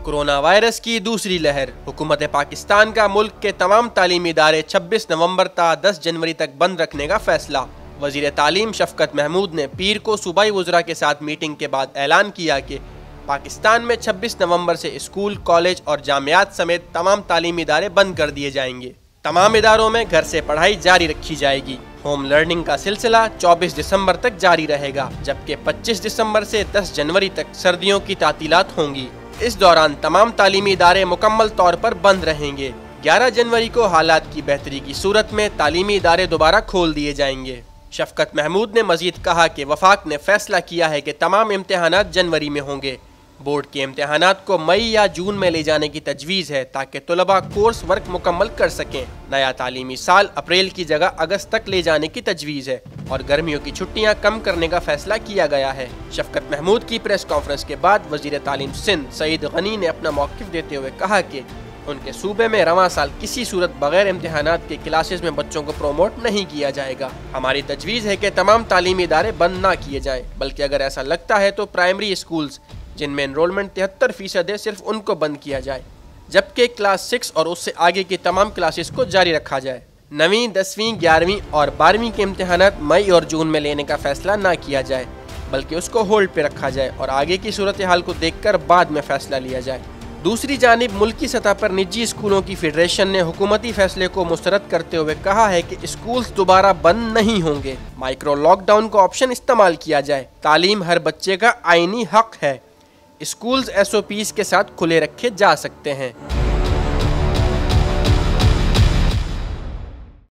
Corona virus की दूसरी लहर। हुकूमत पाकिस्तान का मुल्क के तमाम तालीमी इदारे 26 नवंबर ता 10 जनवरी तक बंद रखने का फैसला। वजीर तालीम शफकत महमूद ने पीर को सूबाई वज़रा के साथ मीटिंग के बाद ऐलान किया कि पाकिस्तान में 26 नवंबर से स्कूल, कॉलेज और जामियात समेत तमाम तालीमी इदारे बंद कर दिए जाएंगे। तमाम इदारों में घर से पढ़ाई जारी रखी जाएगी। होम लर्निंग का सिलसिला 24 दिसंबर तक जारी रहेगा, जबकि 25 दिसंबर से 10 जनवरी तक सर्दियों की तातीलात होंगी। इस दौरान तमाम तालीमी इदारे मुकम्मल तौर पर बंद रहेंगे। 11 जनवरी को हालात की बेहतरी की सूरत में तालीमी इदारे दोबारा खोल दिए जाएंगे। शफकत महमूद ने मजीद कहा कि वफाक ने फैसला किया है कि तमाम इम्तिहानात जनवरी में होंगे। बोर्ड के इम्तिहानात को मई या जून में ले जाने की तजवीज़ है ताकि तलबा कोर्स वर्क मुकम्मल कर सकें। नया तालीमी साल अप्रैल की जगह अगस्त तक ले जाने की तजवीज़ है और गर्मियों की छुट्टियां कम करने का फैसला किया गया है। शफकत महमूद की प्रेस कॉन्फ्रेंस के बाद वजीर तालीम सिंध सईद गनी ने अपना मौक़िफ़ देते हुए कहा कि उनके सूबे में रवां साल किसी सूरत बगैर इम्तिहानात के क्लासेस में बच्चों को प्रोमोट नहीं किया जाएगा। हमारी तजवीज़ है कि तमाम तालीमी इदारे बंद ना किए जाएं, बल्कि अगर ऐसा लगता है तो प्राइमरी स्कूल्स जिनमें एनरोलमेंट 73% है सिर्फ उनको बंद किया जाए, जबकि क्लास 6 और उससे आगे की तमाम क्लासेस को जारी रखा जाए। 9वीं, 10वीं, 11वीं और 12वीं के इम्तिहानात मई और जून में लेने का फैसला ना किया जाए, बल्कि उसको होल्ड पे रखा जाए और आगे की सूरत हाल को देखकर बाद में फैसला लिया जाए। दूसरी जानिब मुल्की सतह पर निजी स्कूलों की फेडरेशन ने हुकूमती फैसले को मुस्तरद करते हुए कहा है कि स्कूल्स दोबारा बंद नहीं होंगे। माइक्रो लॉकडाउन का ऑप्शन इस्तेमाल किया जाए। तालीम हर बच्चे का आईनी हक है। स्कूल्स SOPs के साथ खुले रखे जा सकते हैं।